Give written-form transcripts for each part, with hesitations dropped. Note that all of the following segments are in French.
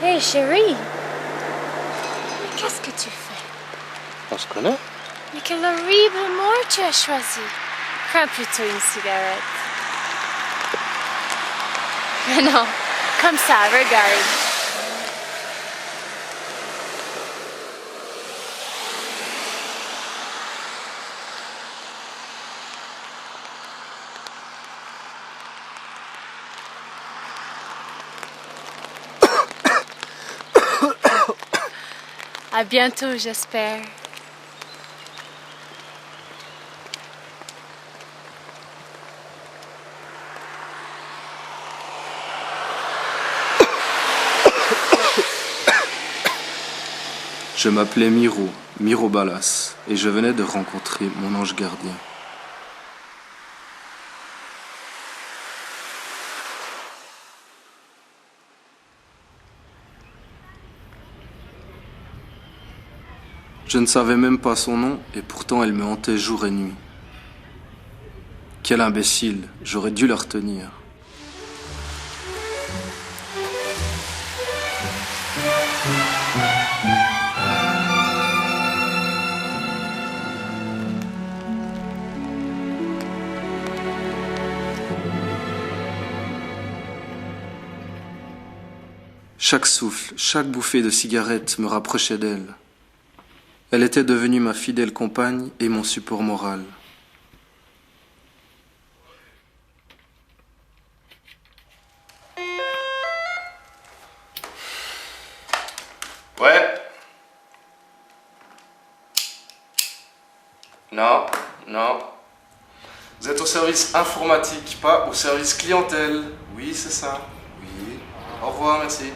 Hey chérie, qu'est-ce que tu fais? On se connaît? Mais quel horrible mort tu as choisi. Prends plutôt une cigarette. Mais non, comme ça, regarde. À bientôt, j'espère. Je m'appelais Miro Ballas, et je venais de rencontrer mon ange gardien. Je ne savais même pas son nom, et pourtant elle me hantait jour et nuit. Quel imbécile, j'aurais dû la retenir. Chaque souffle, chaque bouffée de cigarette me rapprochait d'elle. Elle était devenue ma fidèle compagne et mon support moral. Ouais. Non. Vous êtes au service informatique, pas au service clientèle. Oui, c'est ça. Oui. Au revoir, merci.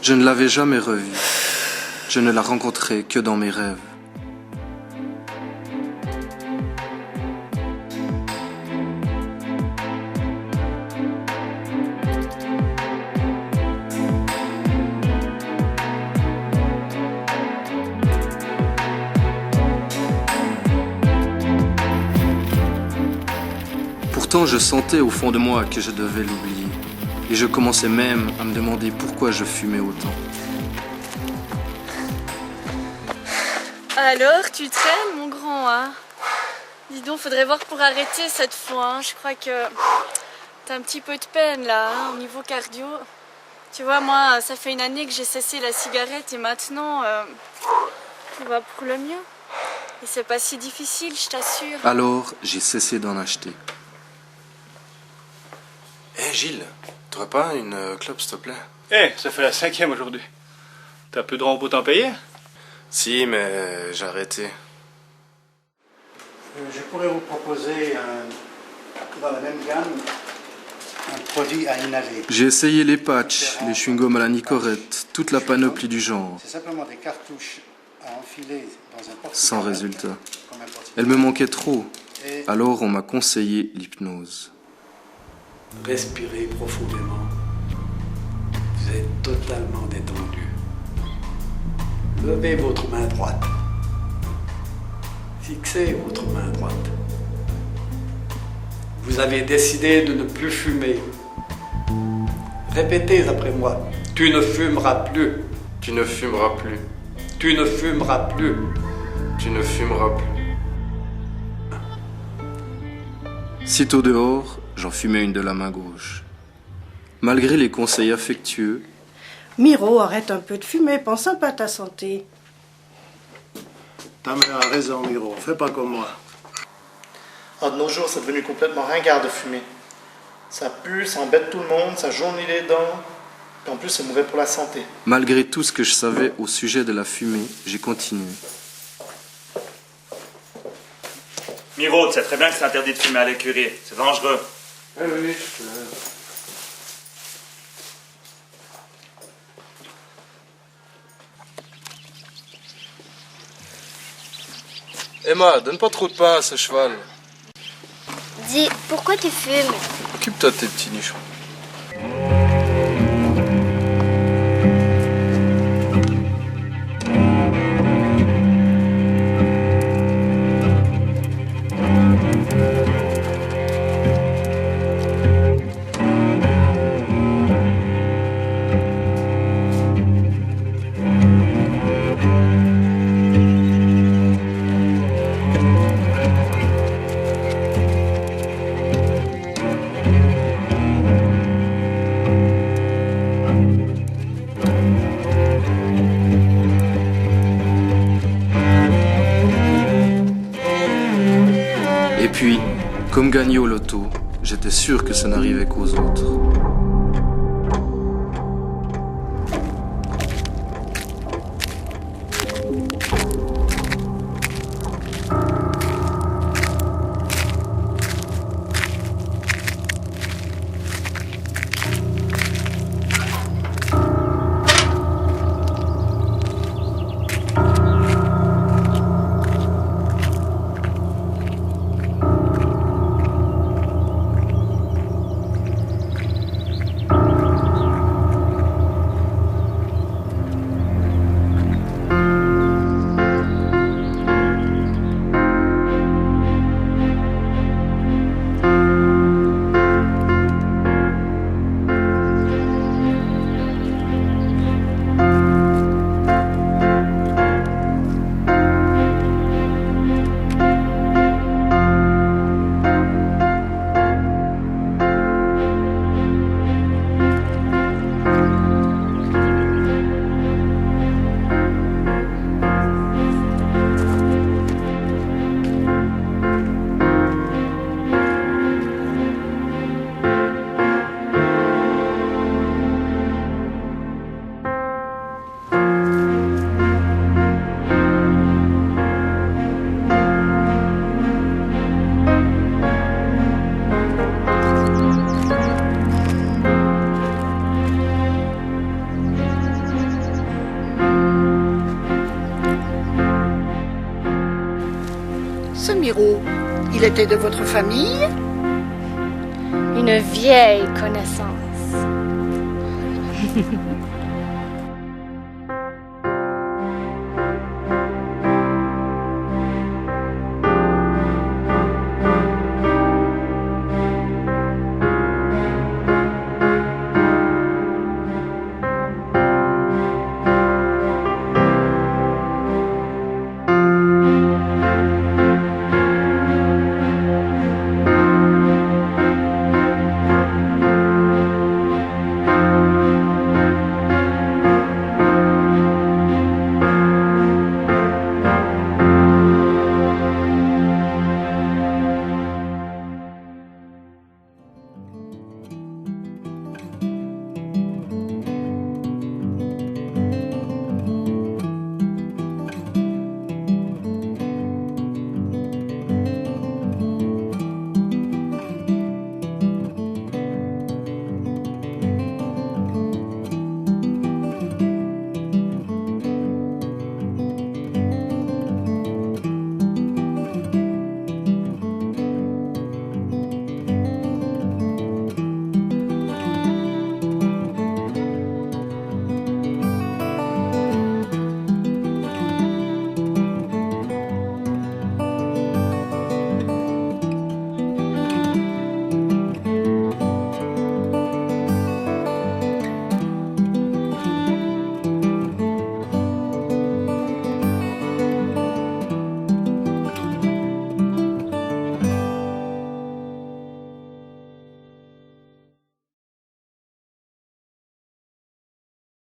Je ne l'avais jamais revue. Je ne la rencontrais que dans mes rêves. Pourtant, je sentais au fond de moi que je devais l'oublier. Et je commençais même à me demander pourquoi je fumais autant. Alors, tu traînes, mon grand, hein? Dis donc, faudrait voir pour arrêter cette fois, hein. Je crois que t'as un petit peu de peine, là, hein, au niveau cardio. Tu vois, moi, ça fait une année que j'ai cessé la cigarette et maintenant, tout va pour le mieux. Et c'est pas si difficile, je t'assure. Alors, j'ai cessé d'en acheter. Hé Gilles, t'aurais pas une clope s'il te plaît? Ça fait la 5e aujourd'hui. T'as plus de rang pour t'en payer? Si, mais j'ai arrêté. Je pourrais vous proposer, dans la même gamme, un produit à inhaler. J'ai essayé les patchs, les chewing-gums à la Nicorette, toute la panoplie du genre. C'est simplement des cartouches à enfiler dans un porte-clés. Sans résultat. Comme un porte-clés. Elle me manquait trop. Et Alors on m'a conseillé l'hypnose. Respirez profondément. Vous êtes totalement détendu. Levez votre main droite. Fixez votre main droite. Vous avez décidé de ne plus fumer. Répétez après moi. Tu ne fumeras plus. Tu ne fumeras plus. Tu ne fumeras plus. Tu ne fumeras plus. Sitôt dehors, j'en fumais une de la main gauche. Malgré les conseils affectueux, Miro, arrête un peu de fumer, pense un peu à ta santé. Ta mère a raison, Miro. Fais pas comme moi. De nos jours, c'est devenu complètement ringard de fumer. Ça pue, ça embête tout le monde, ça jaunit les dents. Et en plus, c'est mauvais pour la santé. malgré tout ce que je savais au sujet de la fumée, j'ai continué. Miro, tu sais très bien que c'est interdit de fumer à l'écurie. C'est dangereux. Oui. Emma, donne pas trop de pain à ce cheval. Dis, pourquoi tu fumes? Occupe-toi de tes petits nichons. Et puis, comme gagner au loto, j'étais sûr que ça n'arrivait qu'aux autres. Ce Miro, il était de votre famille? Une vieille connaissance.